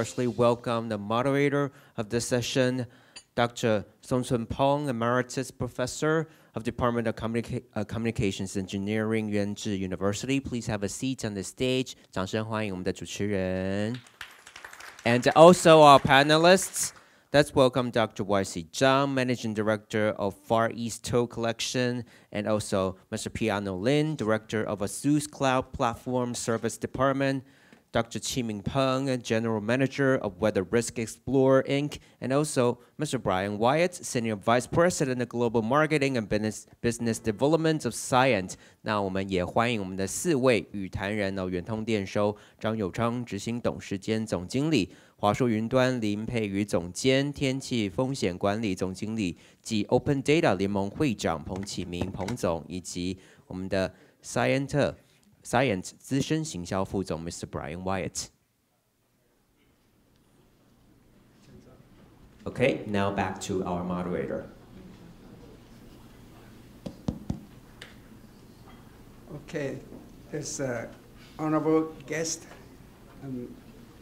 firstly welcome the moderator of this session, Dr. Peng, Emeritus Professor of Department of Communications Engineering, Yuan University. Please have a seat on the stage. 掌声欢迎我们的主持人。And also our panelists. Let's welcome Dr. Y.C. Chang, Managing Director of Far East Toll Collection, and also Mr. Peano Lin, Director of ASUS Cloud Platform Service Department, Dr. Chi-Ming Peng, General Manager of WeatherRisk Explorer, Inc., and also Mr. Brian Wyatt, Senior Vice President of Global Marketing and Business Development of Cyient. 那我们也欢迎我们的4位与谈人远通电收张友昌执行董事兼总经理，华硕云端林佩瑜总监，天气风险管理总经理及 Open Data 联盟会长彭启明彭总，以及我们的 Cyient 资深行销副总 Mr. Brian Wyatt. Okay, now back to our moderator. Okay, this honorable guest,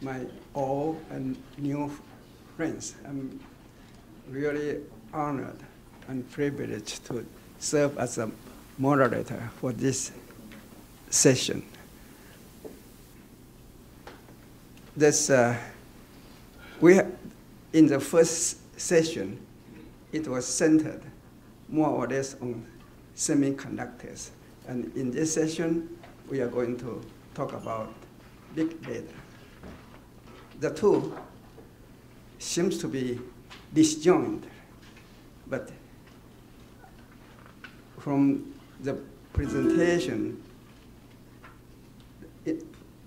my old and new friends, I'm really honored and privileged to serve as a moderator for this session. In the first session, it was centered more or less on semiconductors. And in this session, we are going to talk about big data. The two seems to be disjoint, but from the presentation,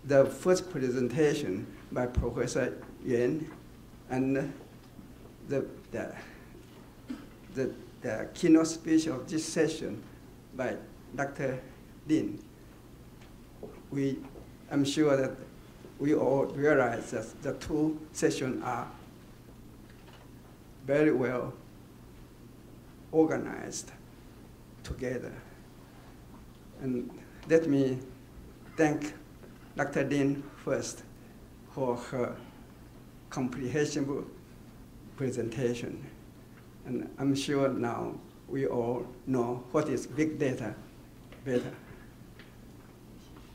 the first presentation by Professor Yuan and the keynote speech of this session by Dr. Lin, I'm sure that we all realize that the two sessions are very well organized together. And let me thank Dr. Lin first for her comprehensive presentation. And I'm sure now we all know what is big data better.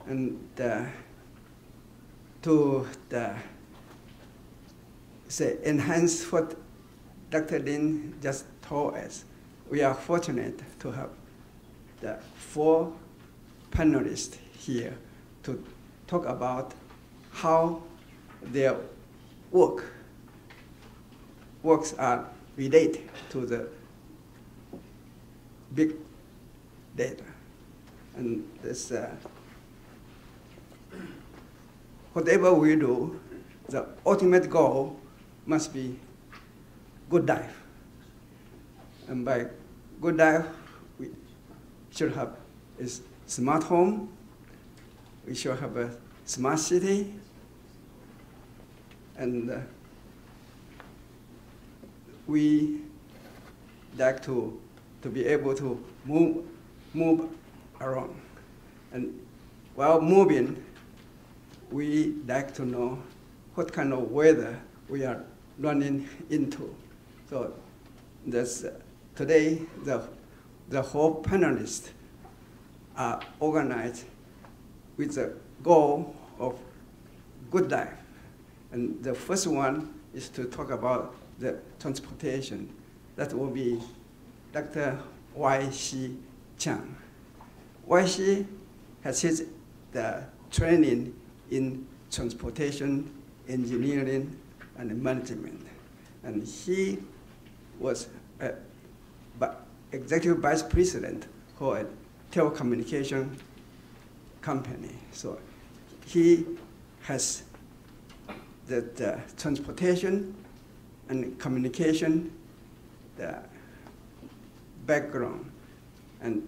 And to enhance what Dr. Lin just told us, we are fortunate to have the 4 panelists here to talk about how their works are related to the big data. And this, whatever we do, the ultimate goal must be good life. And by good life, we should have a smart home, we should have a smart city, and we like to be able to move around. And while moving, we like to know what kind of weather we are running into. So today, the whole panelists are organized with the goal of good life. And the first one is to talk about the transportation. That will be Dr. Y.C. Chang. Y.C. has the training in transportation, engineering, and management. And he was executive vice president for a telecommunication company. So he has the transportation and communication, the background. And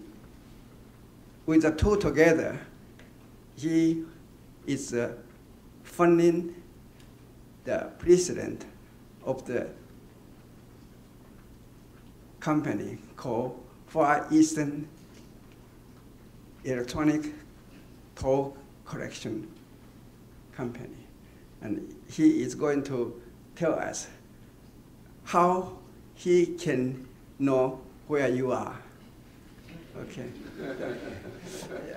with the two together, he is funding the president of the company called Far Eastern Electronic Toll Collection Company. And he is going to tell us how he can know where you are. Okay.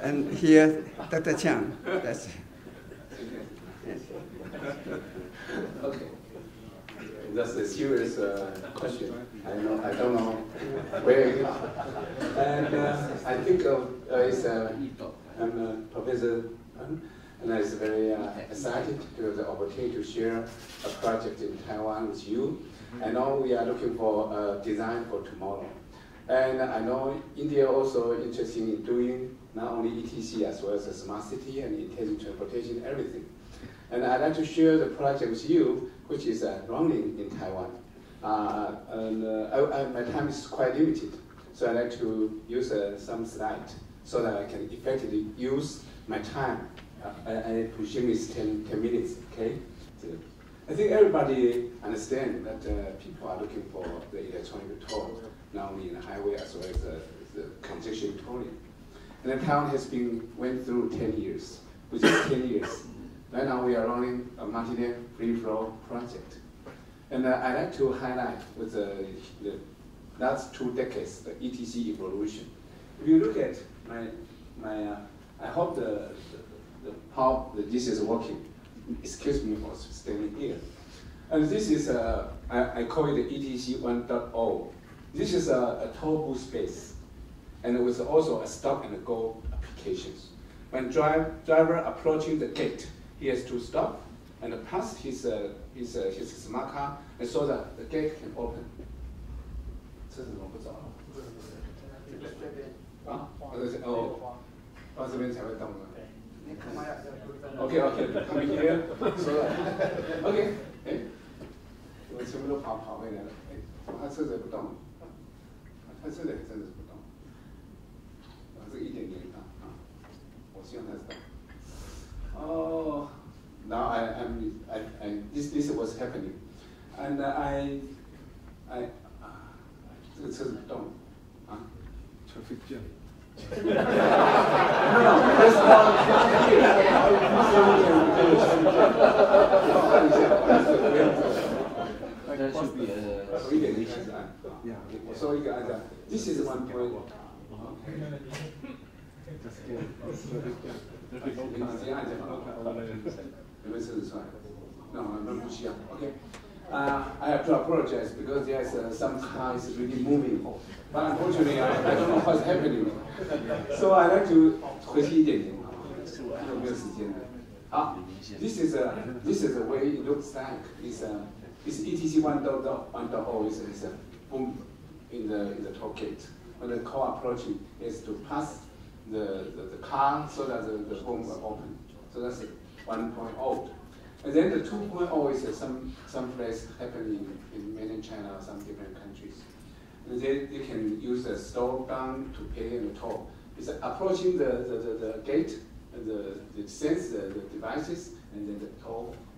And here, Dr. Chang. That's okay. That's a serious question. I don't know where you are. And I think I'm Professor Peng, and I'm very excited to have the opportunity to share a project in Taiwan with you. I know we are looking for design for tomorrow. And I know India also interested in doing not only ETC as well as the smart city and intelligent transportation, everything. And I'd like to share the project with you, which is running in Taiwan. My time is quite limited, so I'd like to use some slides so that I can effectively use my time. I presume it's 10 minutes, okay? So I think everybody understands that people are looking for the electronic toll, not only in the highway as well as the congestion tolling. And the town has went through 10 years, which is 10 years. Right now we are running a multi-lane free-flow project. And I'd like to highlight with the last 2 decades, the ETC evolution. If you look at I hope how this is working. Excuse me for standing here. And this is, I call it the ETC 1.0. This is a toll booth space. And it was also a stop and go applications. When driver approaching the gate, he has to stop and pass his smart car, and so that the gate can open. 这是怎么不找？啊？哦，到这边才会动的。Okay, come here. So, okay. 哎，我全部都跑回来了。哎，他车子不动，他车子还真的是不动。这1.0啊，我希望它是动。Oh, now this was happening, and 这个车子不动啊 ，traffic jam. That's not here. 那是别的。1.0开始按，我说一个按下 ，This is 1.0. 你直接按就好了。有没有车子出来 ？No, 不需要。Okay. I have to apologize because there's some cars really moving, but unfortunately I don't know what's happening. So I like to 回去一点点，有没有时间的？好 ，this is the way it looks like. It's ETC 1.0 is a boom in the toll gate. When the car approaching is to pass the car so that the boom will open. So that's 1.0. And then the 2.0 is some place happening in mainland China or some different countries. And they can use the store gun to pay and toll. It's approaching the gate, and it sends the devices, and then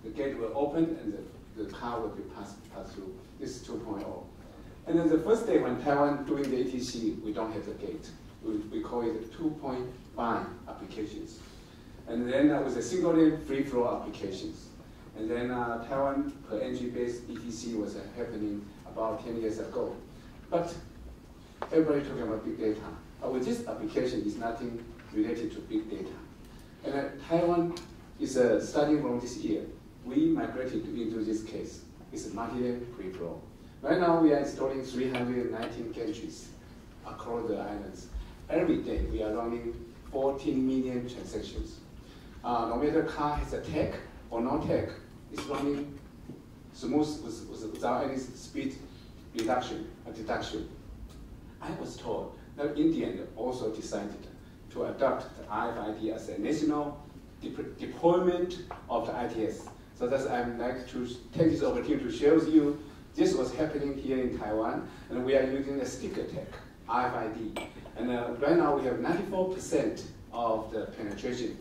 the gate will open, and the car will be passed through. This is 2.0. And then the first day when Taiwan doing the ETC, we don't have the gate. We call it 2.5 applications. And then with a single lane free flow applications. And then Taiwan per NG based ETC was happening about 10 years ago. But everybody talking about big data. With this application, is nothing related to big data. And Taiwan is starting from this year. We migrated into this case. It's a multi-lane free flow. Right now, we are installing 319 gantries across the islands. Every day, we are running 14 million transactions. No matter car has a tag or no tag, it's running smooth without any speed reduction or deduction. I was told that India also decided to adopt the RFID as a national deployment of the ITS. So that's I'd like to take this opportunity to share with you. This was happening here in Taiwan, and we are using a sticker tag, RFID. And right now we have 94% of the penetration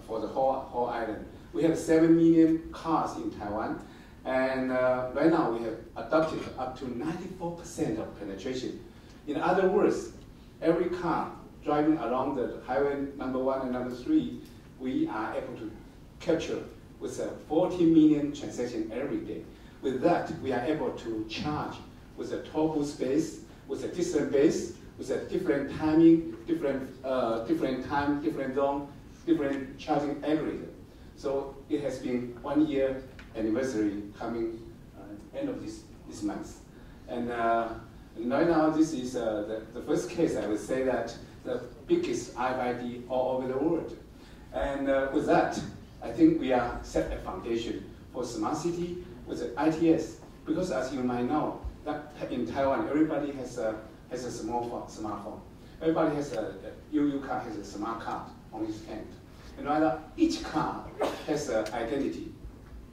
for the whole island. We have 7 million cars in Taiwan, and right now we have adopted up to 94% of penetration. In other words, every car driving along the highway number 1 and number 3, we are able to capture with 40 million transactions every day. With that, we are able to charge with a total space, with a distant base, with a different timing, different time, different zone, different charging algorithm. So it has been 1 year anniversary coming end of this month. And right now, this is the first case I would say that the biggest RFID all over the world. And with that, I think we are set a foundation for smart city with the ITS. Because as you might know, that in Taiwan, everybody has a smartphone. Everybody has UU car has a smart card on his hand. And rather, each car has an identity.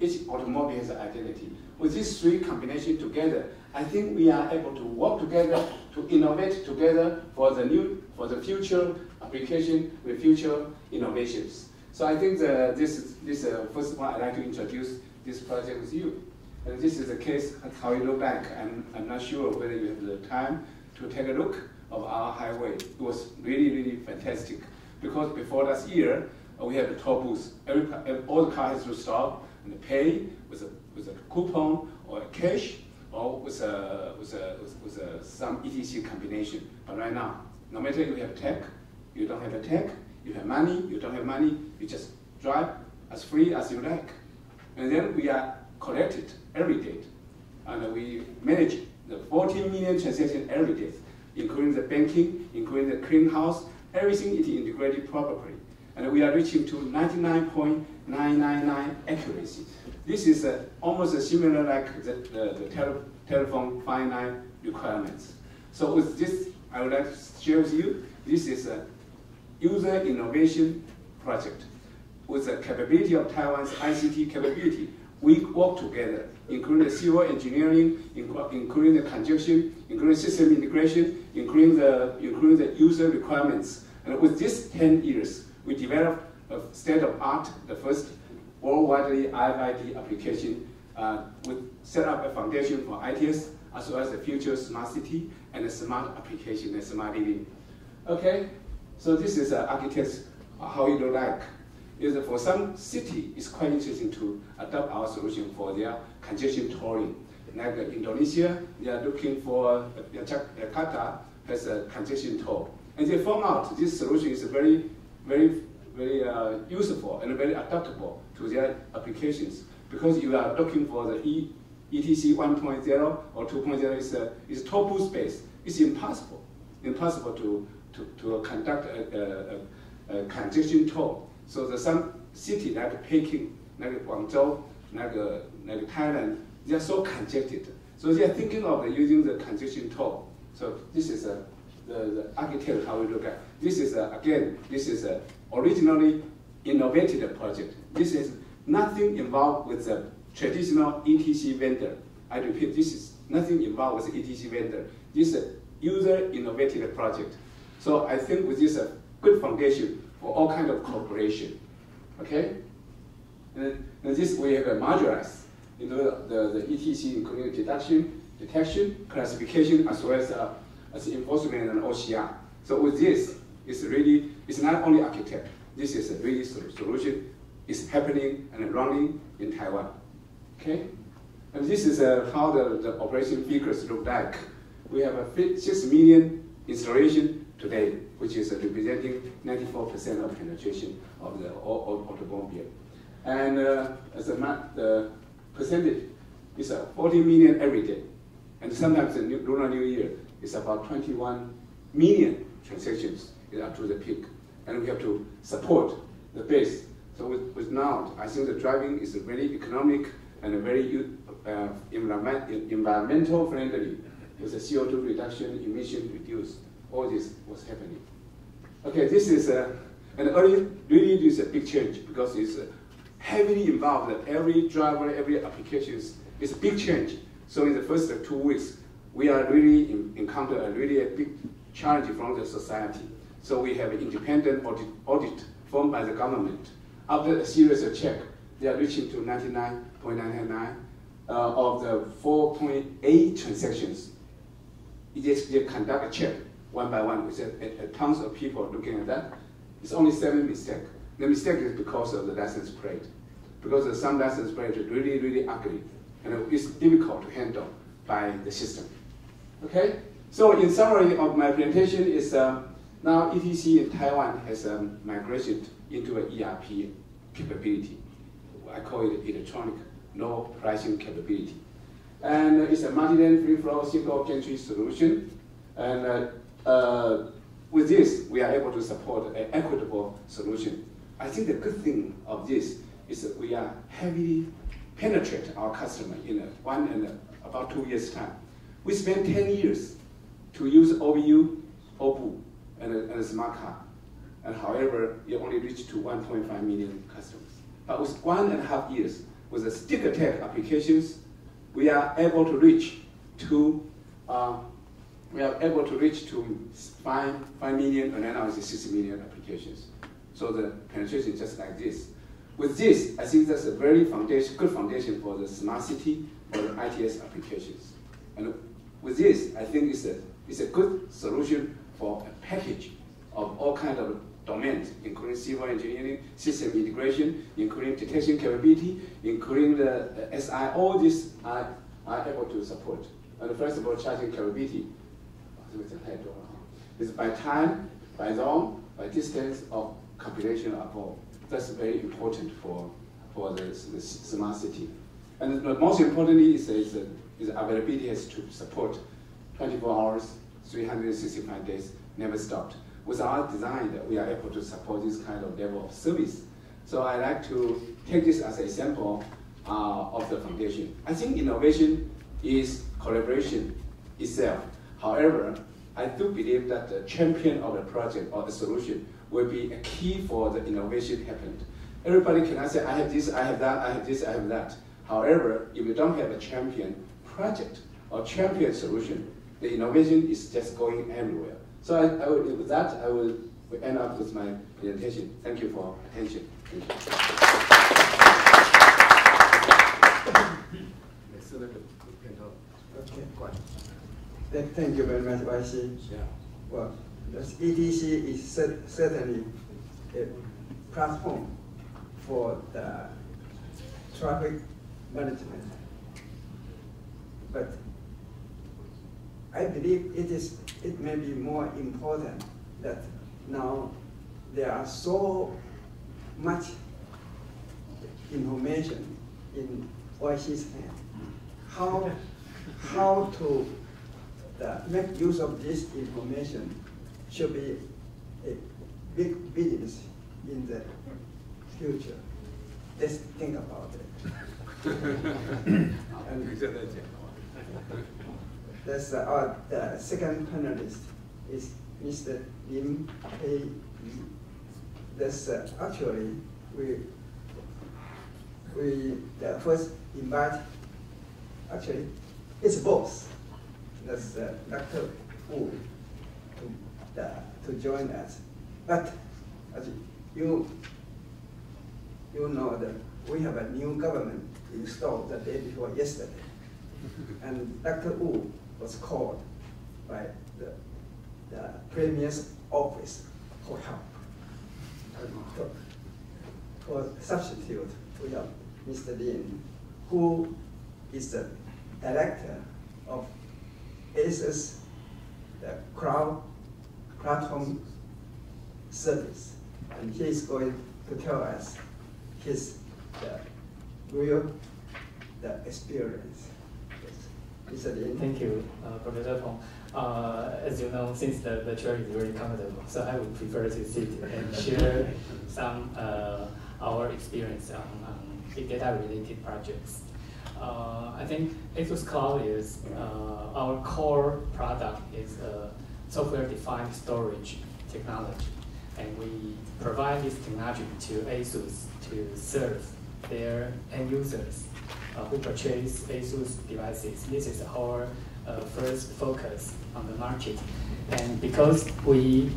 Each automobile has an identity. With these three combinations together, I think we are able to work together, to innovate together for the future application with future innovations. So I think this first of all, I'd like to introduce this project with you. And this is a case of how it look like. I'm not sure whether you have the time to take a look of our highway. It was really, really fantastic. Because before last year, we had the toll booth. All the cars has to stop and pay with a coupon or a cash or with some ETC combination. But right now, no matter you have tech, you don't have a tech, you have money, you don't have money, you just drive as free as you like. And then we are collected every day. And we manage the 14 million transactions every day, including the banking, including the clearinghouse, everything is integrated properly. And we are reaching to 99.999 accuracy. This is almost similar like the telephone finite requirements. So with this, I would like to share with you, this is a user innovation project with the capability of Taiwan's ICT capability. We work together, including the civil engineering, including the conjunction, including system integration, including the user requirements. And with these 10 years, we developed a state-of-art, the first worldwide RFID application, we set up a foundation for ITS, as well as the future smart city and a smart application and smart living. Okay, so this is architects, how it look like. For some city, it's quite interesting to adopt our solution for their congestion tolling. Like Indonesia, they are looking for, Jakarta has a congestion toll. And they found out this solution is very, very, very useful and very adaptable to their applications. Because you are looking for the ETC 1.0 or 2.0 is toll booth based. It's impossible to conduct a congestion toll. So the some city like Peking, like Guangzhou, like Thailand, they are so congested. So they are thinking of using the congestion toll. So this is the architecture how we look at. This is again, this is a originally innovative project. This is nothing involved with the traditional ETC vendor. I repeat, this is nothing involved with the ETC vendor. This is a user innovative project. So I think with this good foundation for all kind of cooperation. Okay? And this we have modularized the ETC, including detection, classification, as well as enforcement and OCR. So with this, it's not only architect. This is a really solution. It's happening and running in Taiwan. Okay? And this is how the operation figures look like. We have a 6 million installation today, which is representing 94% of penetration of the automobile. And as the percentage is 40 million every day. And sometimes the Lunar New Year is about 21 million transactions up to the peak. And we have to support the base. So with now, I think the driving is very economic and very environmental friendly, with the CO2 reduction, emission reduced. All this was happening. Okay, this is and early really is a big change because it's heavily involved. Every driver, every application is a big change. So in the first 2 weeks, we are really encounter a big challenge from the society. So we have an independent audit formed by the government. After a series of check, they are reaching to 99.999 of the 4.8 transactions. They conduct a check one by one with tons of people looking at that. It's only 7 mistakes. The mistake is because of the license plate. because some license plate is really, really ugly, and it's difficult to handle by the system. Okay? So in summary of my presentation is now ETC in Taiwan has migrated into an ERP capability. I call it electronic low pricing capability. And it's a multi-lane free flow single gantry solution. And with this, we are able to support an equitable solution. I think the good thing of this is that we are heavily penetrate our customer in about 2 years' time. We spent 10 years to use OBU, OBU, and a smart card. And however, it only reached to 1.5 million customers. But with 1.5 years, with the sticker tech applications, we are able to reach to 5 million, and now it's 6 million applications. So the penetration is just like this. With this, I think that's a very good foundation for the smart city or the ITS applications. And with this, I think it's a good solution for a package of all kinds of domains, including civil engineering, system integration, including detection capability, including the SI. All these are able to support. And the flexible charging capability is by time, by zone, by distance of compilation above. That's very important for the smart city. And the most importantly is availability has to support 24 hours, 365 days, never stopped. With our design, we are able to support this kind of level of service. So I like to take this as a sample of the foundation. I think innovation is collaboration itself. However, I do believe that the champion of the project or the solution will be a key for the innovation happened. Everybody cannot say, I have this, I have that, I have this, I have that. However, if you don't have a champion project or champion solution, the innovation is just going everywhere. So with that, I will end up with my presentation. Thank you for attention. Thank you. Okay. Thank you very much, Vice. Yeah. Well, the ETC is certainly a platform for the traffic management. But I believe it may be more important that now there are so much information in YC's hand. How to make use of this information should be a big business in the future. Let's think about it. That's the second panelist is Mr. Lim Pei. That's actually we first invite. Actually, it's both. That's Dr. Wu to join us. But as you know that we have a new government installed the day before yesterday, and Dr. Wu was called by the Premier's office for help. For substitute, we have Mr. Lin, who is the director of ASUS, the cloud platform service, and he is going to tell us his experience. Mr. Lin. Thank you, Professor Peng. As you know, since the chair is very comfortable, so I would prefer to sit and share some our experience on big data related projects. I think ASUS Cloud is our core product is a software-defined storage technology, and we provide this technology to ASUS to serve their end users who purchase ASUS devices. This is our first focus on the market, and because we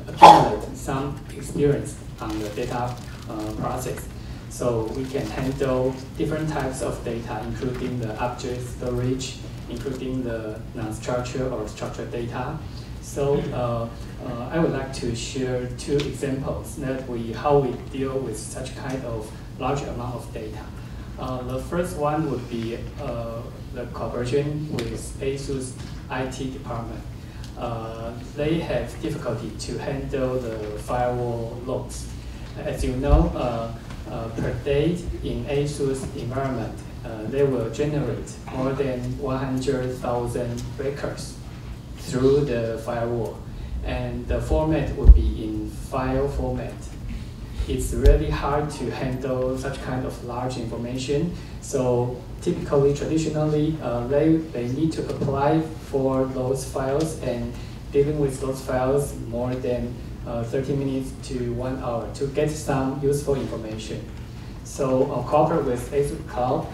accumulate some experience on the data process, so we can handle different types of data, including the object storage, including the non-structured or structured data. So I would like to share two examples that how we deal with such kind of large amount of data. The first one would be the cooperation with ASUS IT department. They have difficulty to handle the firewall logs. As you know, per day in ASUS environment, they will generate more than 100,000 records through the firewall. And the format would be in file format. It's really hard to handle such kind of large information. So typically, traditionally, they need to apply for those files, and dealing with those files more than 30 minutes to 1 hour to get some useful information. So cooperate with ASUS Cloud,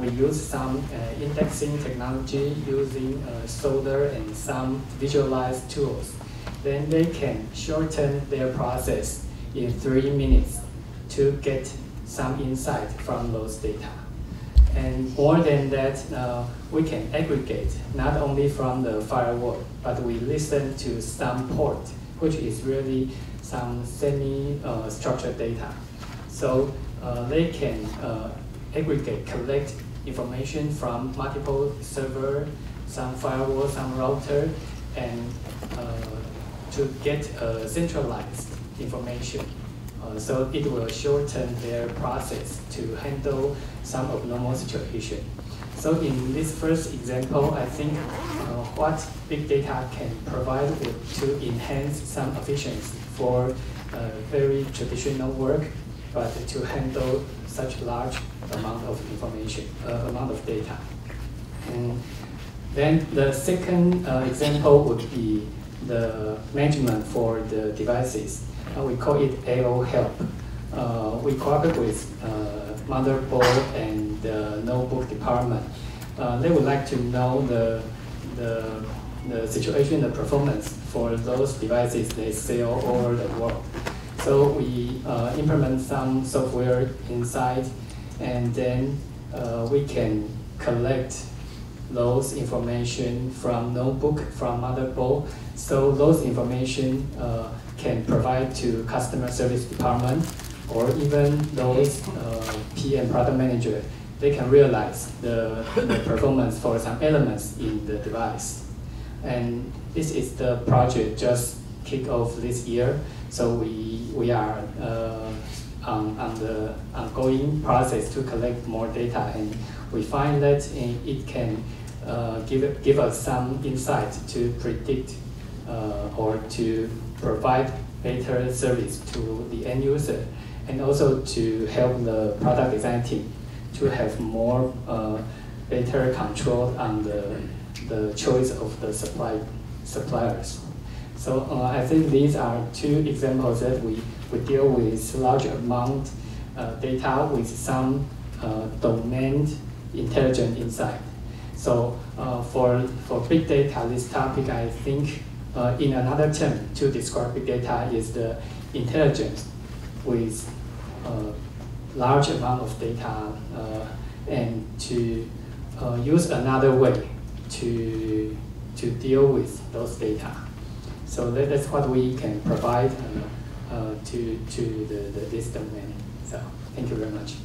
we use some indexing technology using Solr and some visualized tools. Then they can shorten their process in 3 minutes to get some insight from those data. And more than that, we can aggregate not only from the firewall, but we listen to some port, which is really some semi-structured data. So they can aggregate, collect information from multiple server, some firewall, some router, and to get centralized information. So it will shorten their process to handle some abnormal situation. So in this first example, I think what big data can provide to enhance some efficiency for very traditional work, but to handle such large amount of information, amount of data. And then the second example would be the management for the devices. We call it AO help. We cooperate with motherboard and the notebook department. They would like to know the situation, the performance for those devices they sell all over the world. So we implement some software inside, and then we can collect those information from notebook, from motherboard. So those information can provide to customer service department, or even those PM product manager. They can realize the performance for some elements in the device. And this is the project just kicked off this year. So we are on the ongoing process to collect more data, and we find that it can give us some insight to predict or to provide better service to the end user, and also to help the product design team to have more better control on the choice of the suppliers. So I think these are two examples that we deal with large amount data with some domain intelligent insight. So for big data, this topic, I think in another term to describe big data is the intelligence with large amount of data and to use another way to deal with those data. So that's what we can provide to this domain. So thank you very much.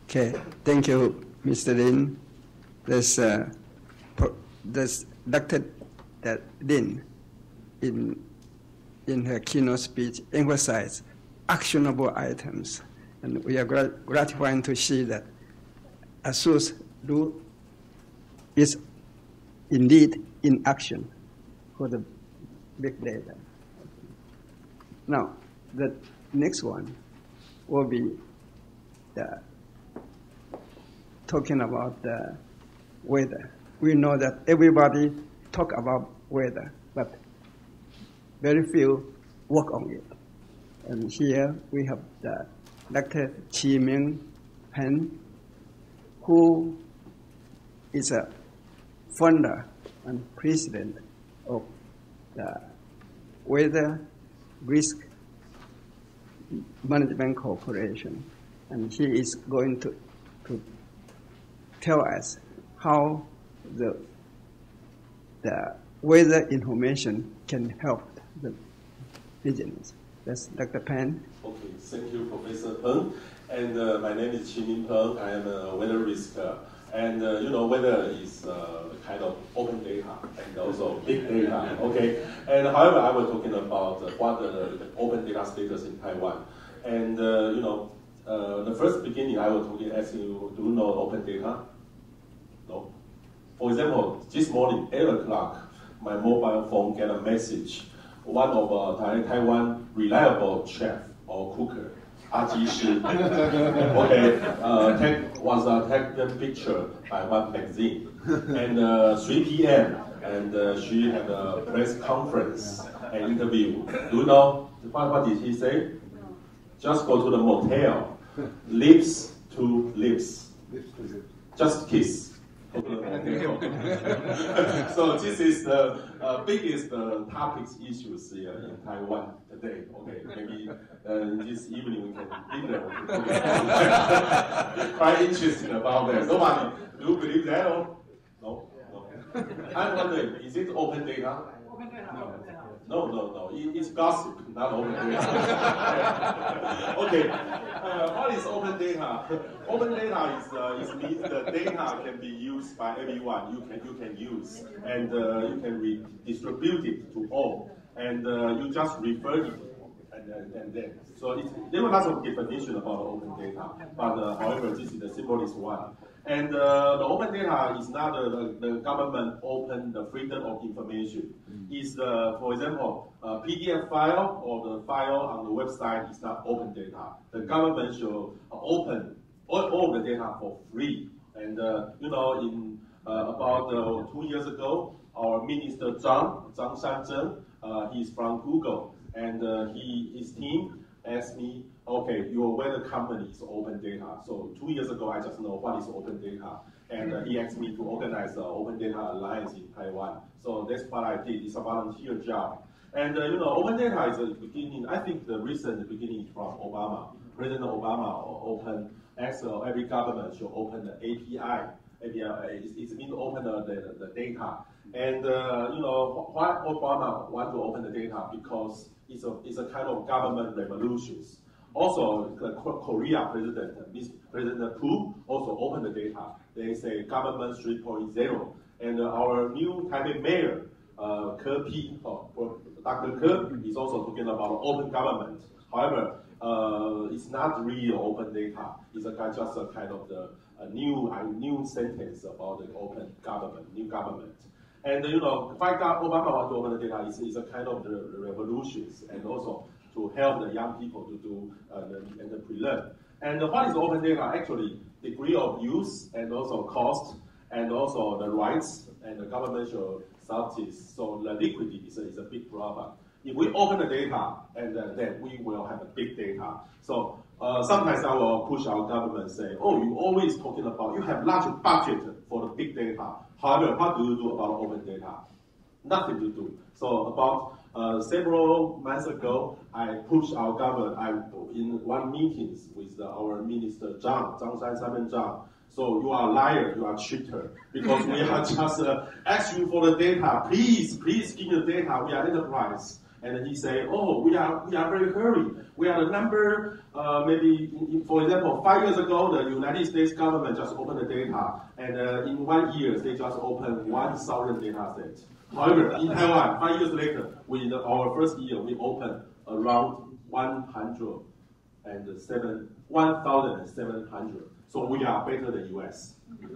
Okay, thank you, Mr. Lin. There's Dr. Lin in her keynote speech emphasized actionable items, and we are gratifying to see that ASUS is indeed in action for the big data. Now, the next one will be talking about the weather. We know that everybody talk about weather, but very few work on it. And here we have the Dr. Chi-Ming Peng, who is a founder and president of the WeatherRisk Management Corporation. And he is going to tell us how the the weather information can help the business. That's Dr. Peng. Okay, thank you, Professor Peng. And my name is Chi-Ming Peng. I am a WeatherRisk. And weather is kind of open data and also big data. Okay. And however, I was talking about what the open data status in Taiwan. And the first beginning, I was asking you, do you know open data? No. For example, this morning, 8 o'clock, my mobile phone get a message. One of Taiwan reliable chef or cooker, okay, was taken picture by one magazine. And 3 p.m. and she had a press conference and interview. Do you know what did he say? Just go to the motel, lips to lips, just kiss. So this is the biggest topics issues here in Taiwan today. Okay, maybe this evening we can dinner. Quite interesting about that. Nobody, do you believe that? Or? No. I'm wondering, is it open data? Open data. No. It's gossip, not open data. Okay. What is open data? Open data is means the data can be used by everyone. You can use, and you can redistribute it to all, and you just refer it, and then. So there are lots of definition about open data, but however, this is the simplest one. And the open data is not the government open the freedom of information. It's for example, PDF file or the file on the website is not open data. The government should open all the data for free. And in about 2 years ago, our Minister Chang, he's from Google, and his team asked me, okay, your weather company is open data. So 2 years ago, I just know what is open data. And he asked me to organize the Open Data Alliance in Taiwan. So that's what I did. It's a volunteer job. And open data is a beginning. I think the recent beginning is from Obama. President Obama asked every government should open the API. It means open the data. And why Obama want to open the data? Because it's a kind of government revolutions. Also, the Korea President Pu also opened the data. They say government 3.0. And our new Taipei mayor, Dr. Ke, is also talking about open government. However, it's not really open data. It's just a kind of a new sentence about the open government, new government. And why Obama want to open the data is a kind of the revolutions, and also to help the young people to do the pre-learn. And what is open data? Actually, degree of use and also cost, and also the rights and the governmental subsidies. So the liquidity is a big problem. If we open the data, and then we will have a big data. So sometimes I will push our government say, oh, you always talking about, you have large budget for the big data. However, what do you do about open data? Nothing to do. So about several months ago, I pushed our government, in one meeting with our minister, Chang. So you are a liar, you are a cheater, because we are just asking for the data. Please give me the data. We are enterprise. And he say, oh, we are very hurry. We are the number, for example, 5 years ago, the United States government just opened the data, and in 1 year, they just opened 1,000 data sets. However, in Taiwan, 5 years later, our first year, we opened around 1,700. So we are better than US. So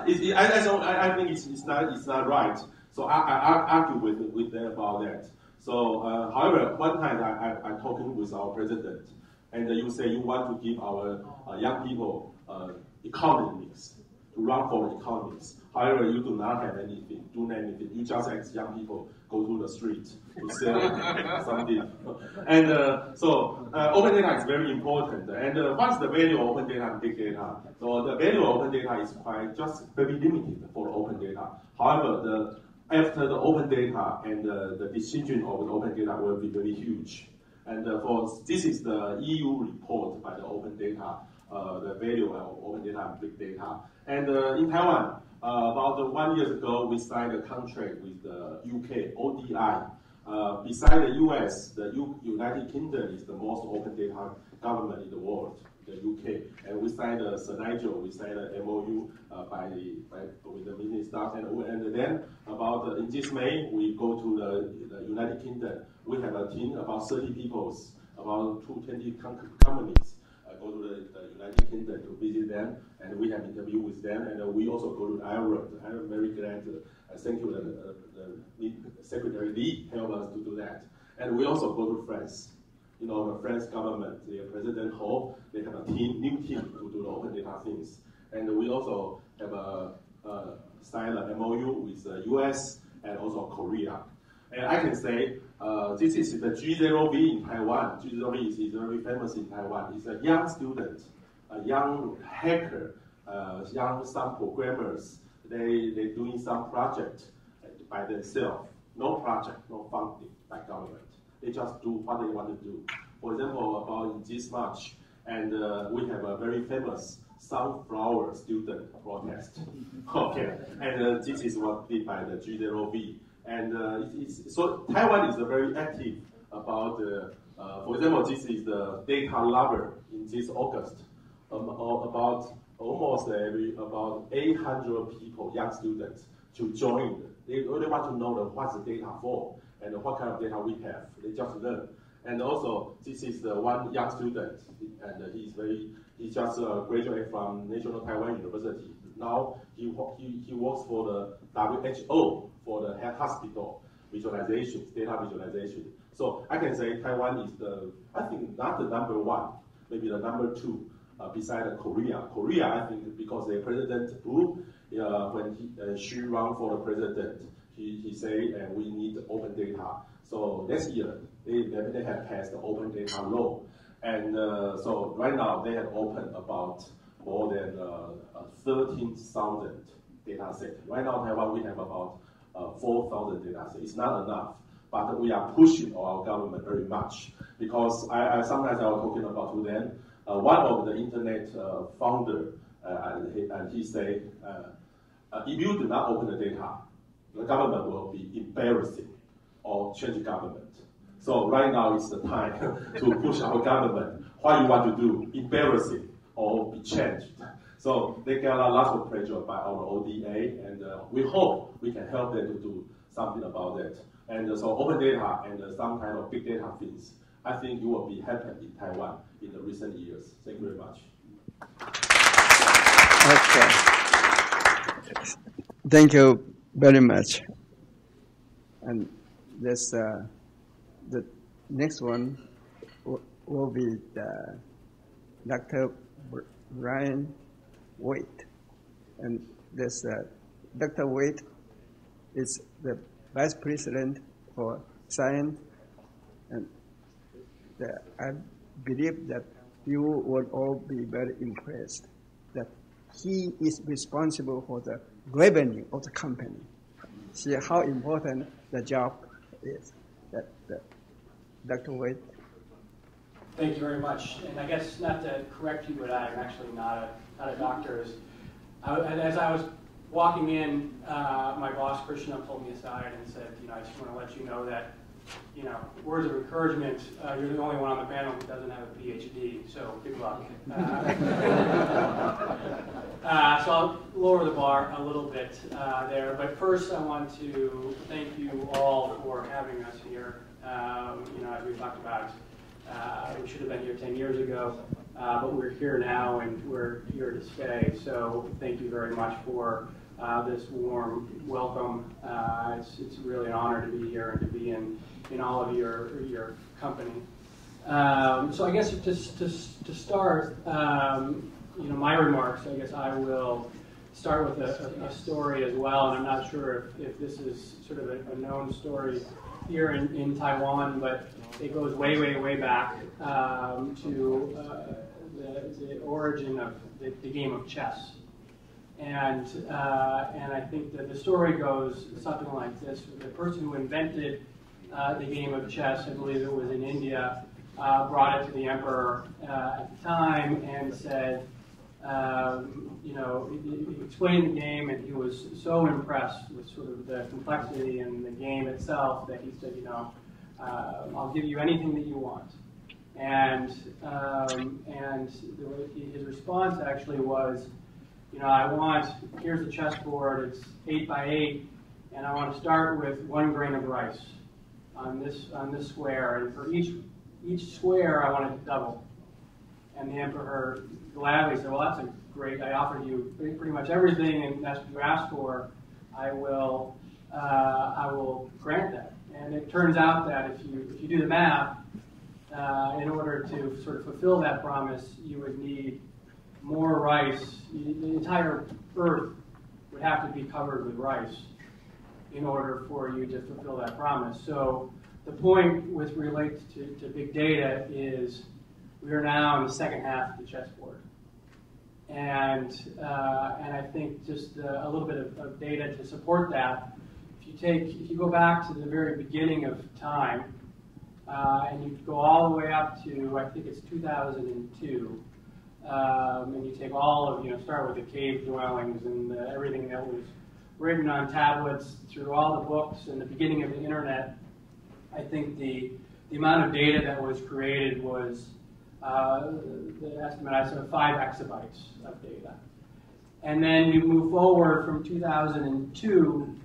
it's not. I think it's not right. So I argue with them about that. So, however, one time I talking with our president, and you say you want to give our young people economics, to run for economics. However, you do not have anything, do anything. You just ask young people go to the street to sell something. And so open data is very important. And what's the value of open data and big data? So the value of open data is just very limited for open data. However, after the open data and the decision of the open data will be very huge. And this is the EU report by the open data, the value of open data and big data. And in Taiwan, About 1 year ago, we signed a contract with the UK, ODI. Beside the US, the United Kingdom is the most open data government in the world, the UK. And we signed a Sir we signed an MOU with the minister. And then about in this May, we go to the United Kingdom. We have a team, about 30 people, about 220 companies. Go to the United Kingdom to visit them, and we have interview with them, and we also go to Ireland. I'm very glad to thank you, the Secretary Lee helped us to do that. And we also go to France. You know, the French government, the President Ho, they have a new team to do the open data things. And we also have signed an MOU with the US and also Korea. And I can say, this is the G0V in Taiwan. G0V is very famous in Taiwan. It's a young student, a young hacker, some programmers. They doing some project by themselves. No project, no funding by government. They just do what they want to do. For example, about in this March, and we have a very famous sunflower student protest. Okay, and this is what did by the G0V. And so Taiwan is very active about, for example, this is the data lover in this August. About almost about 800 people, young students, to join. They really want to know what's the data for and what kind of data we have. They just learn. And also, this is the one young student, and he just graduated from National Taiwan University. Now he works for the WHO for the hospital visualization, data visualization. So I can say Taiwan is I think not the number one, maybe the number two, beside Korea. Korea, I think, because the President Wu, when she ran for the president, he said, we need open data. So next year, they have passed the open data law. And so right now, they have opened about more than 13,000 data sets. Right now, Taiwan, we have about 4,000 data sets. It's not enough, but we are pushing our government very much because sometimes I was talking about to them, one of the internet founder, and he said, if you do not open the data, the government will be embarrassing or change government. So right now is the time to push our government. What you want to do, embarrassing or be changed. So they get a lot of pressure by our ODA, and we hope we can help them to do something about that. And so open data and some kind of big data things, I think it will be happen in Taiwan in the recent years. Thank you very much. Okay. Thank you very much. And this, the next one will be Dr. Brian Wyatt. And this Dr. Wyatt is the Vice President for Cyient. And I believe that you will all be very impressed that he is responsible for the revenue of the company. See how important the job is. Dr. Wyatt. Thank you very much. And I guess not to correct you, but I'm actually not a doctor. As I was walking in, my boss, Krishna, pulled me aside and said, I just want to let you know that, words of encouragement, you're the only one on the panel who doesn't have a PhD, so good luck. So I'll lower the bar a little bit there. But first, I want to thank you all for having us here. As we talked about, we should have been here 10 years ago, but we're here now and we're here to stay. So thank you very much for this warm welcome. It's really an honor to be here and to be in all of your company. So I guess to start, my remarks, I guess I will start with a story as well, and I'm not sure if this is sort of a known story here in Taiwan, but it goes way, way, way back to the origin of the game of chess. And I think that the story goes something like this. The person who invented the game of chess, I believe it was in India, brought it to the emperor at the time and said, he explained the game, and he was so impressed with sort of the complexity and the game itself that he said, I'll give you anything that you want. And his response actually was, here's the chessboard, it's 8 by 8, and I want to start with 1 grain of rice on this square, and for each square I want it to double. And the emperor gladly said, well, that's great. I offered you pretty much everything, and that's what you asked for. I will grant that. And it turns out that if you do the math, in order to sort of fulfill that promise, you would need more rice. The entire earth would have to be covered with rice in order for you to fulfill that promise. So the point with relates to big data is we are now in the second half of the chessboard. And I think just a little bit of data to support that. If you go back to the very beginning of time, and you go all the way up to, I think it's 2002, and you take all of, start with the cave dwellings and everything that was written on tablets through all the books and the beginning of the internet, I think the amount of data that was created was, the estimate I said, 5 exabytes of data. And then you move forward from 2002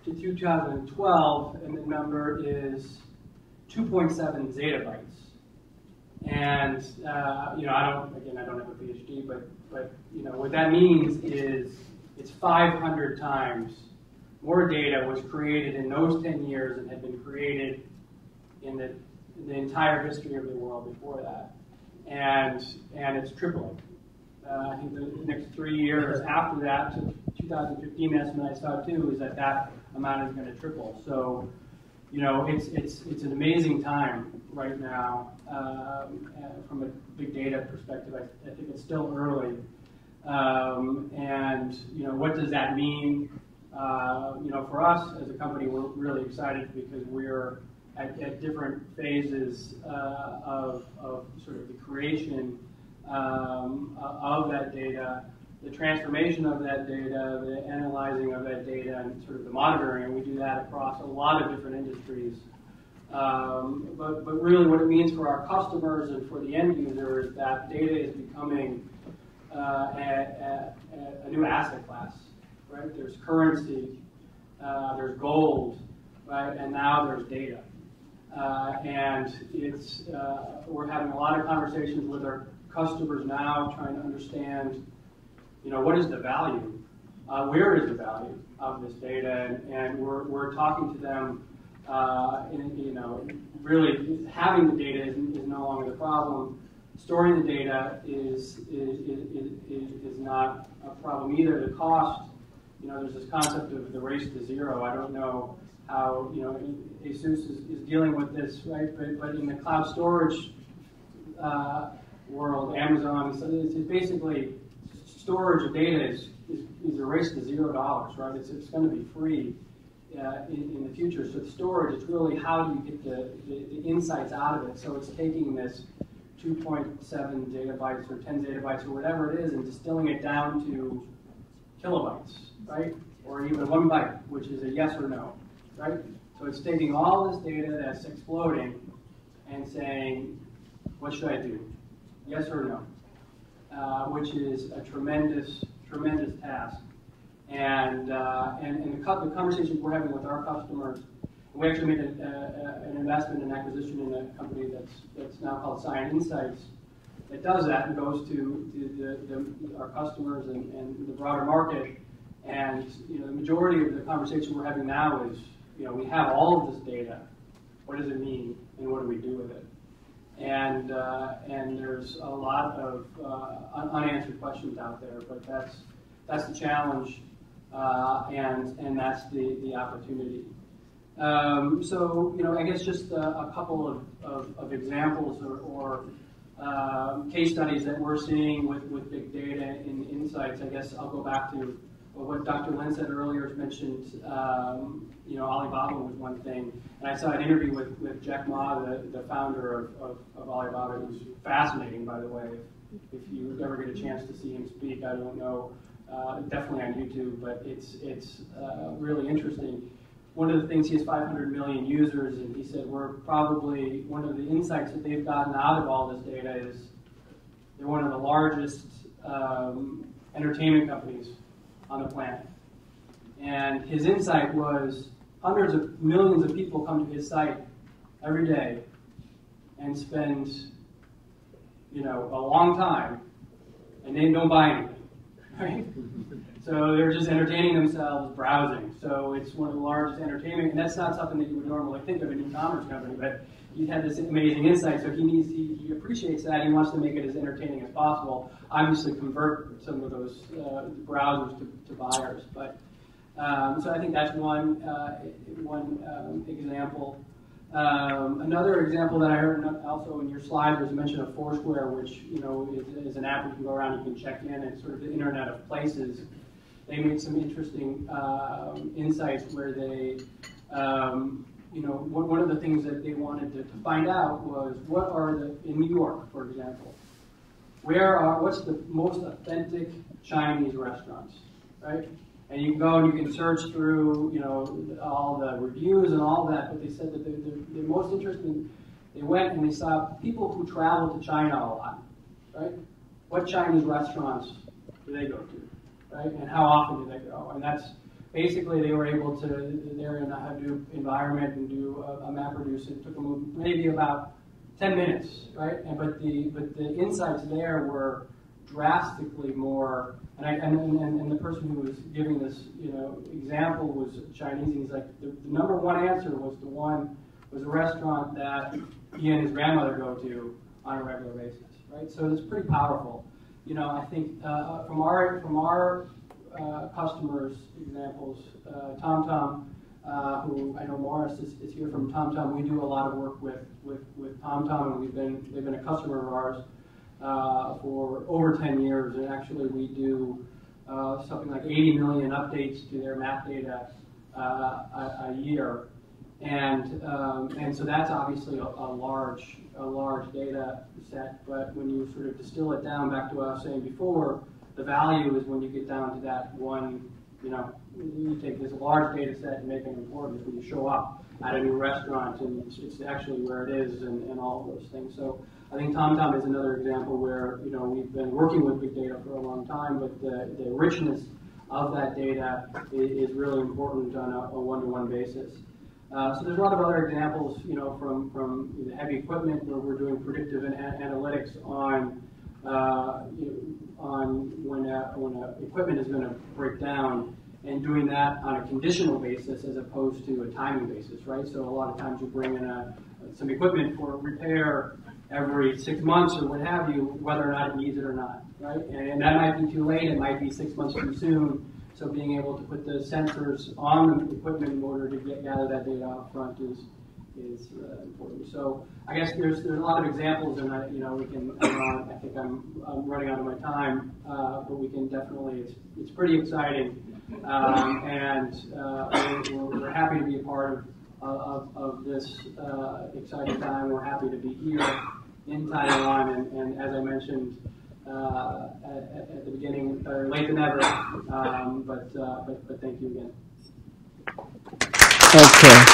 to 2012, and the number is 2.7 zettabytes. And I don't have a PhD, but what that means is it's 500 times more data was created in those 10 years than had been created in the entire history of the world before that. And it's tripling. I think the next 3 years after that, to 2015 estimate I saw too, is that amount is going to triple. So, it's an amazing time right now from a big data perspective. I think it's still early. What does that mean? For us as a company, we're really excited because we're at different phases of sort of the creation of that data, the transformation of that data, the analyzing of that data, and sort of the monitoring. And we do that across a lot of different industries. But really what it means for our customers and for the end user is that data is becoming a new asset class, right? There's currency, there's gold, right? And now there's data. And we're having a lot of conversations with our customers now, trying to understand, what is the value? Where is the value of this data? And we're talking to them, really having the data is no longer the problem. Storing the data is not a problem either. The cost, there's this concept of the race to zero. I don't know how, ASUS is dealing with this, right? But in the cloud storage world, Amazon, so it's basically storage of data is a race to $0, right? It's going to be free in the future. So the storage, it's really how do you get the insights out of it. So it's taking this 2.7 zettabytes or 10 zettabytes or whatever it is and distilling it down to kilobytes, right? Or even 1 byte, which is a yes or no, right? So it's taking all this data that's exploding and saying, what should I do? Yes or no? Which is a tremendous, tremendous task. And the conversations we're having with our customers, we actually made an investment and acquisition in a company that's now called Cyient Insights that does that and goes to our customers and the broader market. And the majority of the conversation we're having now is, we have all of this data. What does it mean, and what do we do with it? And there's a lot of unanswered questions out there, but that's the challenge, and that's the opportunity. So I guess just a couple of examples or case studies that we're seeing with big data in insights. I guess I'll go back to what Dr. Lin said earlier. Mentioned Alibaba was one thing, and I saw an interview with Jack Ma, the founder of Alibaba, who's fascinating, by the way. if you ever get a chance to see him speak, I don't know, definitely on YouTube, but it's really interesting. One of the things, he has 500 million users, and he said we're probably, one of the insights that they've gotten out of all this data is they're one of the largest entertainment companies on the planet. And his insight was hundreds of millions of people come to his site every day and spend, a long time, and they don't buy anything, right? So they're just entertaining themselves, browsing. So it's one of the largest entertainment, and that's not something that you would normally think of in an e-commerce company, but he had this amazing insight, so he appreciates that. He wants to make it as entertaining as possible. Obviously convert some of those browsers to buyers. But so I think that's one example. Another example that I heard also in your slides was a mention of Foursquare, which is an app you can go around, you can check in, and sort of the Internet of Places. They made some interesting insights where they, one of the things that they wanted to find out was what are in New York, for example, what's the most authentic Chinese restaurants, right? And you can go and you can search through, all the reviews and all that, but they said that the most interesting, they went and they saw people who travel to China a lot, right? What Chinese restaurants do they go to, right? And how often do they go? And that's basically they were able to, they're in a Hadoop environment and do a MapReduce. It took them maybe about 10 minutes, right? But the insights there were drastically more. And the person who was giving this, example was Chinese. And he's like, the number one answer was a restaurant that he and his grandmother go to on a regular basis, right? So it's pretty powerful. I think from our customers examples, TomTom, who I know Morris is here from TomTom. We do a lot of work with TomTom, and they've been a customer of ours for over 10 years, and actually we do something like 80 million updates to their map data a year, and so that's obviously a large data set. But when you sort of distill it down, back to what I was saying before, the value is when you get down to that one. You take this large data set and make it important when you show up at a new restaurant, and it's actually where it is, and all of those things. So I think TomTom is another example where we've been working with big data for a long time, but the richness of that data is really important on a one-to-one basis. So there's a lot of other examples, from the heavy equipment where we're doing predictive analytics on when equipment is going to break down, and doing that on a conditional basis as opposed to a timing basis, right? So a lot of times you bring in some equipment for repair every 6 months or what have you, whether or not it needs it or not, right? And that might be too late, it might be 6 months too soon. So being able to put the sensors on the equipment in order to gather that data up front is important. So I guess there's a lot of examples, and we can. I think I'm running out of my time, but we can definitely. It's pretty exciting, and we're happy to be a part of this exciting time. We're happy to be here in Taiwan, and as I mentioned at the beginning, better late than never. But thank you again. Okay.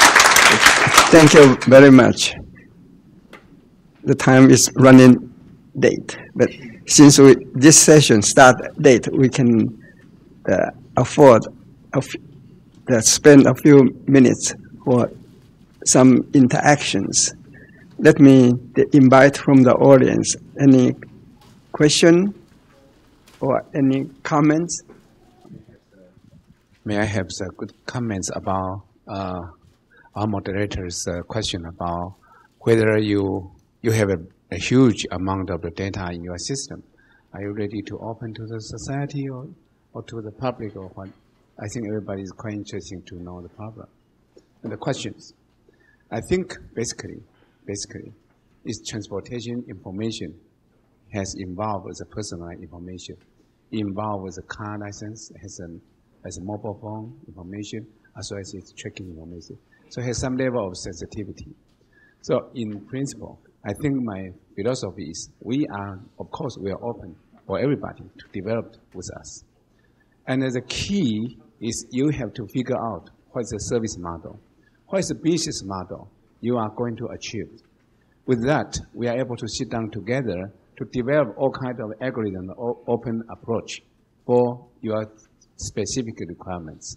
Thank you very much. The time is running late, but since this session start late, we can afford to spend a few minutes for some interactions. Let me invite from the audience any question or any comments. May I have some good comments about our moderator's question about whether you have a huge amount of the data in your system. Are you ready to open to the society or to the public or what? I think everybody is quite interested to know the problem. And the questions. I think basically is transportation information has involved with the personal information, involved with the car license, has a mobile phone information, as well as its tracking information. So it has some level of sensitivity. So in principle, I think my philosophy is of course, we are open for everybody to develop with us. And the key is you have to figure out what is the service model, what is the business model you are going to achieve. With that, we are able to sit down together to develop all kinds of algorithm or open approach for your specific requirements.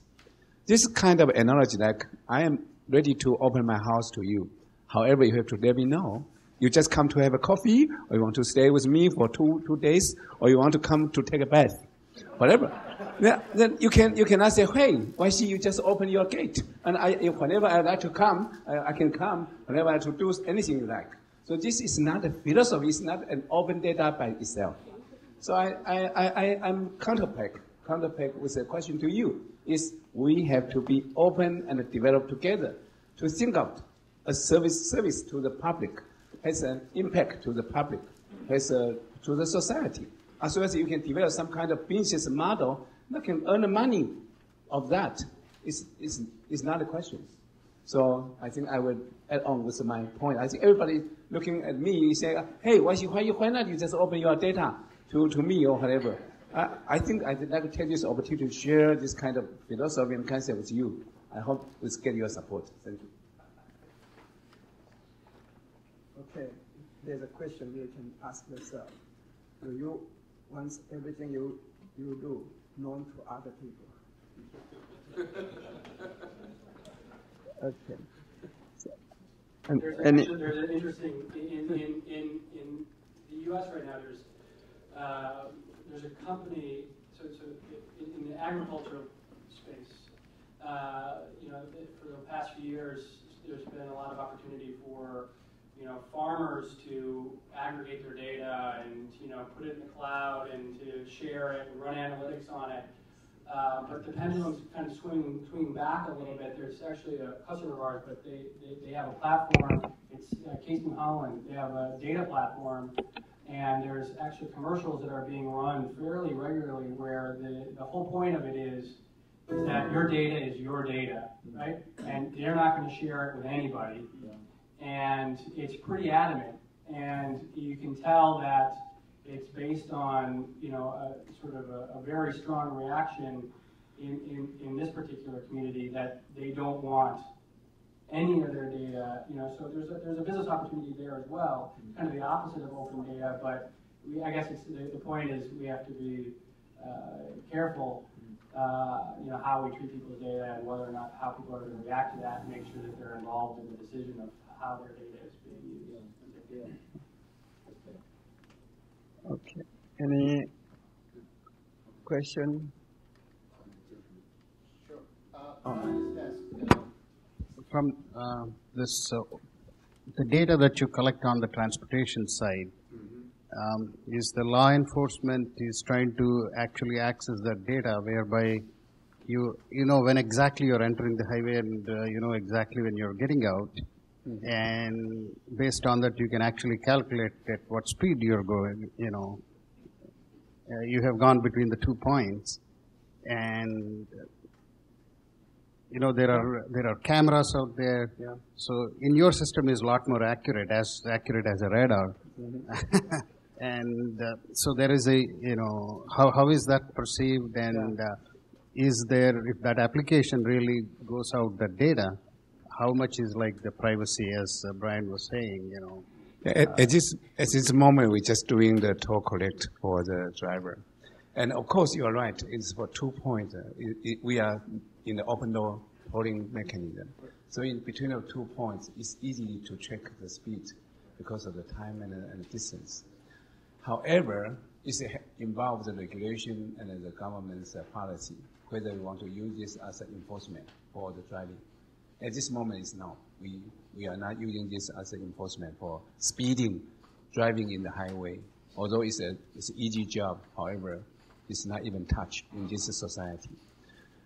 This kind of analogy, like I am ready to open my house to you. However, you have to let me know. You just come to have a coffee, or you want to stay with me for two days, or you want to come to take a bath, whatever. Then you cannot say, hey, why see you just open your gate? And whenever I like to come, I can come. Whenever I like to do anything you like. So this is not a philosophy. It's not an open data by itself. So I'm counterpart with a question to you is we have to be open and develop together to think of a service to the public has an impact to the public, to the society. As well as you can develop some kind of business model that can earn the money of that is not a question. So I think I would add on with my point. I think everybody looking at me say, hey, why not you just open your data to me or whatever. I think I'd like to take this opportunity to share this kind of philosophy and concept with you. I hope we get your support. Thank you. Okay, there's a question you can ask yourself. Do you want everything you do known to other people? Okay. So, there's an interesting in the U.S. right now. There's a company in the agricultural space. For the past few years, there's been a lot of opportunity for farmers to aggregate their data and put it in the cloud and to share it and run analytics on it. But the pendulum's kind of swinging back a little bit. There's actually a customer of ours, but they have a platform. It's Casey Holland. They have a data platform, and there's actually commercials that are being run fairly regularly where the whole point of it is that your data is your data, right? And they're not going to share it with anybody. And it's pretty adamant, and you can tell that it's based on a very strong reaction in this particular community that they don't want any of their data. So there's a business opportunity there as well, kind of the opposite of open data. But I guess the point is we have to be careful. How we treat people's data and whether or not how people are going to react to that and make sure that they're involved in the decision of how their data is being used. Okay. Any question? Sure. From the data that you collect on the transportation side, is the law enforcement is trying to actually access that data whereby you know when exactly you're entering the highway and you know exactly when you're getting out, and based on that you can actually calculate at what speed you're going. You have gone between the 2 points, and there are cameras out there. Yeah. So in your system is a lot more accurate as a radar. And so there is how is that perceived, and is there, if that application really goes out the data, how much is like the privacy, as Brian was saying, At this moment, we're just doing the toll collect for the driver. And of course, you are right. It's for 2 points. We are in the open door tolling mechanism. So in between the 2 points, it's easy to check the speed because of the time and distance. However, it involves the regulation and the government's policy, whether we want to use this as an enforcement for the driving. At this moment, it's no. We are not using this as an enforcement for speeding, driving in the highway. Although it's an easy job, however, it's not even touched in this society.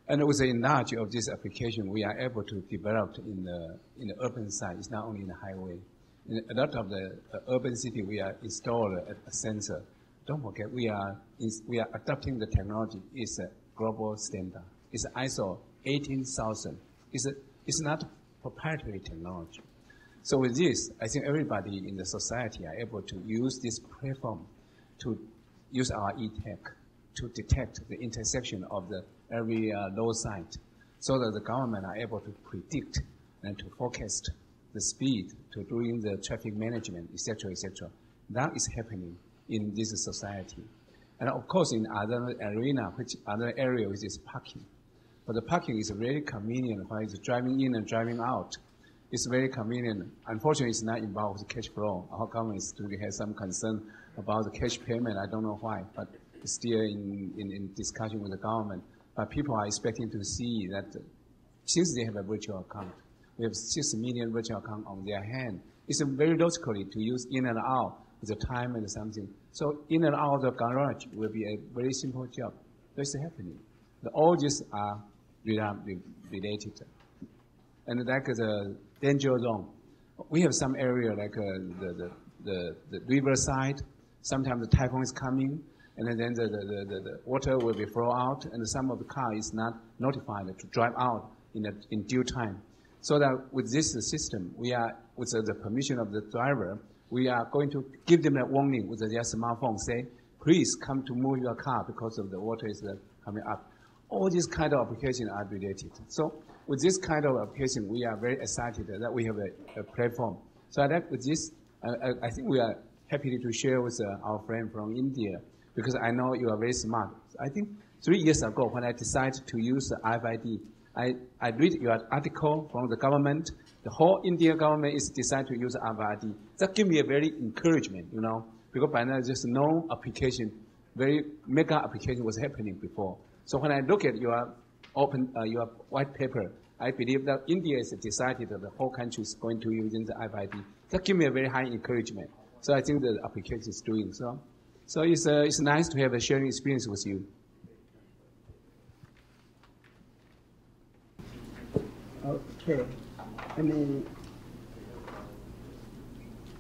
And with the enlarge of this application, we are able to develop in the urban side. It's not only in the highway. In a lot of the urban city, we are installed a sensor. Don't forget, we are adopting the technology. It's a global standard. It's ISO 18000. It's not proprietary technology. So with this, I think everybody in the society are able to use this platform to use our e-tech to detect the intersection of the every load site, so that the government are able to predict and to forecast the speed to doing the traffic management, etc., etc. That is happening in this society. And of course, in other other area, which is parking. But the parking is very convenient while it's driving in and driving out. It's very convenient. Unfortunately, it's not involved with cash flow. Our government still has some concern about the cash payment. I don't know why, but it's still in discussion with the government. But people are expecting to see that since they have a virtual account, we have 6 million virtual accounts on their hand. It's very logically to use in and out with the time and something. So in and out of the garage will be a very simple job. That's happening. All these are related. And like the danger zone, we have some area like the riverside. Sometimes the typhoon is coming, and then the water will be flow out, and some of the car is not notified to drive out in due time. So that with this system, we are, with the permission of the driver, we are going to give them a warning with their smartphone, say, please come to move your car because of the water is coming up. All these kind of applications are related. So with this kind of application, we are very excited that we have a platform. So with this, I think we are happy to share with our friend from India, because I know you are very smart. I think 3 years ago when I decided to use the RFID, I read your article from the government. The whole Indian government is decided to use RFID. That gave me a very encouragement, you know, because by now there's no application, very mega application was happening before. So when I look at your your white paper, I believe that India has decided that the whole country is going to use the RFID. That gives me a very high encouragement. So I think the application is doing so. So it's nice to have a sharing experience with you. Okay. Any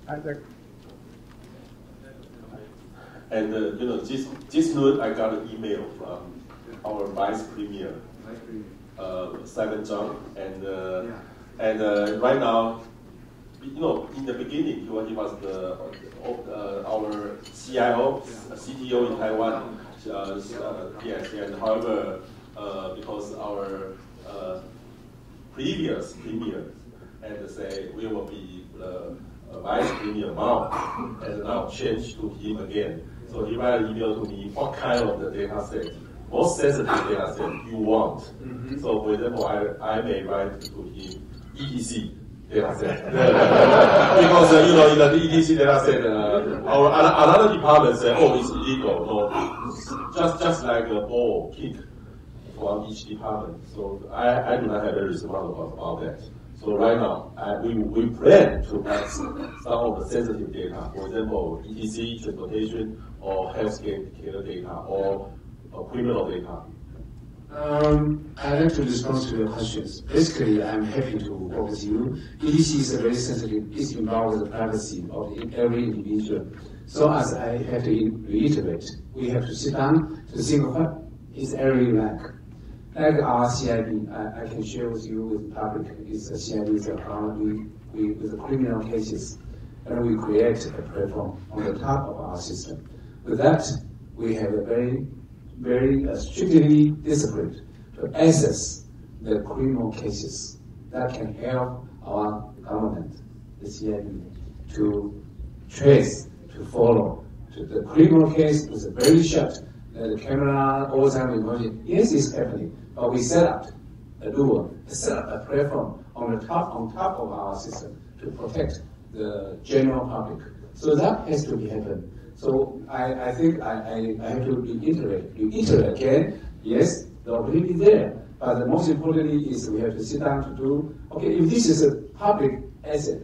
other? And you know, this noon I got an email from our Vice Premier, Simon Chang, and right now, you know, in the beginning he was our CIO, CTO in Taiwan. Yes, and however, because our previous premier and say we will be Vice Premier now, and now change to him again. So he write an email to me, what kind of the data set, most sensitive data set you want. Mm-hmm. So for example, I may write to him ETC data set. Because you know, in the ETC data set, our another department say, oh, it's illegal. No, just like a ball kick from each department. So I do not have a response about that. So right now, we plan to have some of the sensitive data, for example, ETC, transportation, or healthcare data, or criminal data. I'd like to respond to your questions. Basically, I'm happy to work with you. ETC is very sensitive. It's involved with the privacy of every individual. So as I have to reiterate, we have to sit down to think what is every like. Like our CIB, I can share with you with the public, is the CIB is account with the criminal cases, and we create a platform on the top of our system. With that, we have a very, very strictly disciplined to access the criminal cases that can help our government, the CIB, to trace, to follow. To the criminal case is very short. The camera all the time recording. Yes, it's happening. But we set up a rule, set up a platform on top of our system to protect the general public. So that has to be happen. So I think I have to reiterate again. Yes, the opportunity is there, but the most importantly is we have to sit down to do. Okay, if this is a public asset,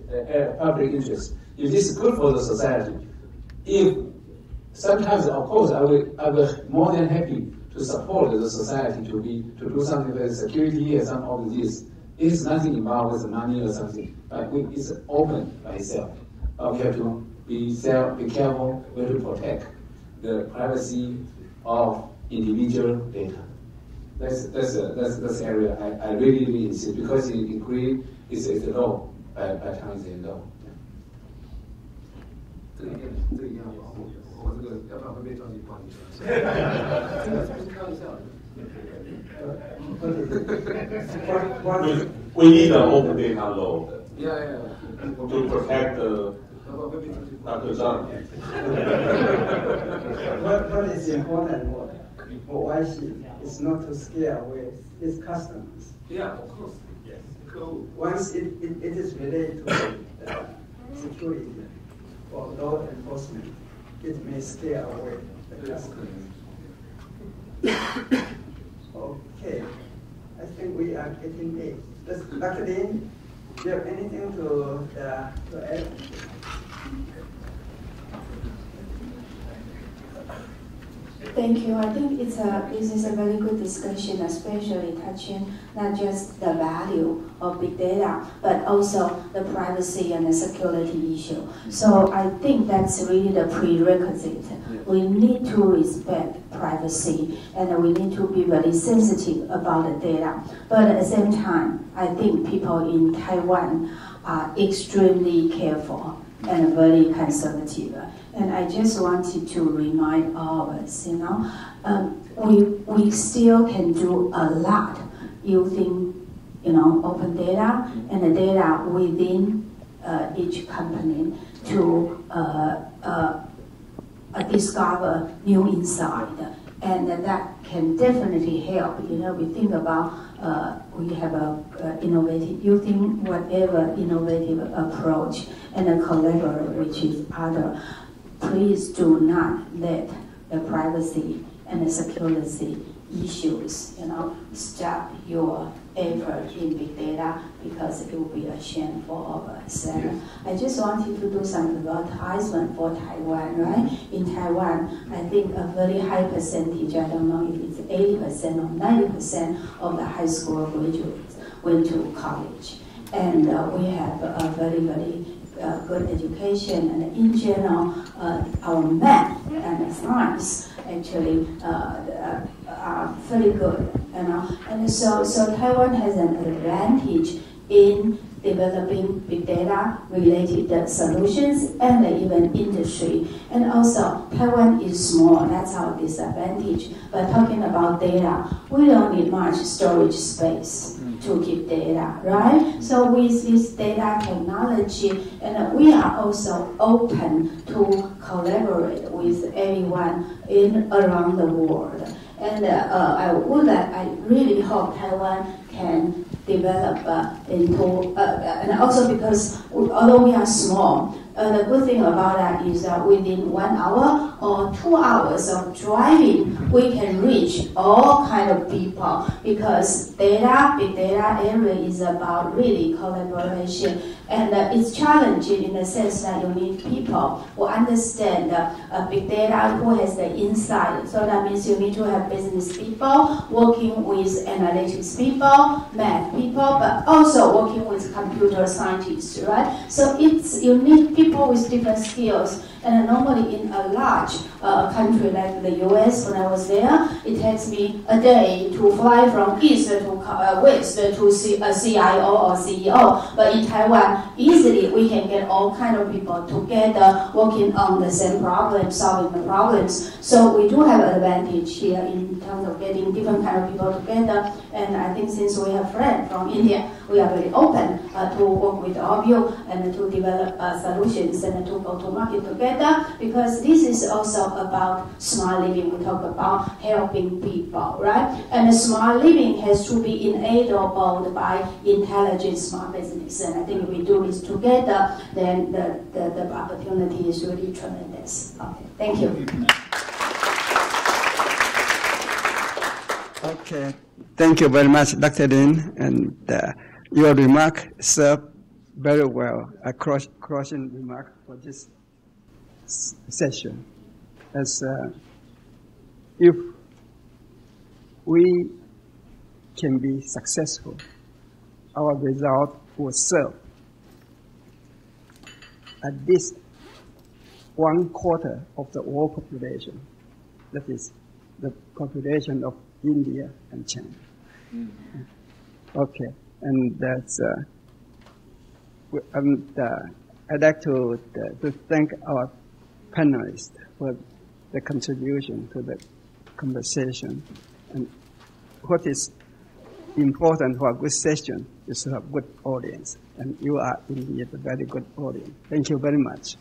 public interest, if this is good for the society, if sometimes of course I will more than happy to support the society to do something with security and some of this. It is nothing involved with money or something, but it's open by itself. But we have to be careful. We have to protect the privacy of individual data. That's the area I really insist, because in degree it's a law. Chang is handled. 这个一定要保护，我这个要不然会被抓去关。这个是开玩笑的。We need an open data law Yeah. to protect Dr. Chang. What is important for YC is not to scare away its customers. Yeah, of course. Yes. Cool. Once it is related to security or law enforcement, it may scare away the customers. Okay, I think we are getting late. Dr. Lin, do you have anything to add? Thank you. I think this is a very good discussion, especially touching not just the value of big data, but also the privacy and the security issue. So I think that's really the prerequisite. We need to respect privacy, and we need to be very sensitive about the data. But at the same time, I think people in Taiwan are extremely careful and very conservative. And I just wanted to remind all of us, we still can do a lot using, open data and the data within each company to discover new insight. And that can definitely help. We think about we have using whatever innovative approach and collaborate with each other. Please do not let the privacy and the security issues, stop your effort in big data, because it will be a shame for all of us. And I just wanted to do some advertisement for Taiwan, right? In Taiwan, I think a very high percentage, I don't know if it's 80% or 90% of the high school graduates went to college. And we have a very, very good education, and in general, our math and science actually are very good, And so Taiwan has an advantage in developing big data related solutions and even industry. And also, Taiwan is small, that's our disadvantage. But talking about data, we don't need much storage space to keep data, right? So with this data technology, and we are also open to collaborate with everyone around the world. And I really hope Taiwan can develop and also because although we are small, the good thing about that is that within 1 hour or 2 hours of driving, we can reach all kind of people, because big data area is about really collaboration. And it's challenging in the sense that you need people who understand big data, who has the insight. So that means you need to have business people working with analytics people, math people, but also working with computer scientists, right? So you need people with different skills. And normally in a large country like the US, when I was there, it takes me a day to fly from east to west to see a CIO or CEO. But in Taiwan, easily we can get all kind of people together working on the same problem, solving the problems. So we do have an advantage here in terms of getting different kind of people together. And I think since we have friends from India, we are very open to work with all of you and to develop solutions and to go to market together. Because this is also about smart living. We talk about helping people, right? And smart living has to be enabled by intelligent smart business. And I think if we do this together, then the opportunity is really tremendous. Okay, thank you. Okay, thank you very much, Dr. Lin, and your remark served very well, a closing remark for this session. As if we can be successful, our result will serve at least 1/4 of the world population. That is the population of India and China. Okay, and that's I'd like to thank our panelists for the contribution to the conversation. And what is important for a good session is to have good audience. And you are indeed a very good audience. Thank you very much.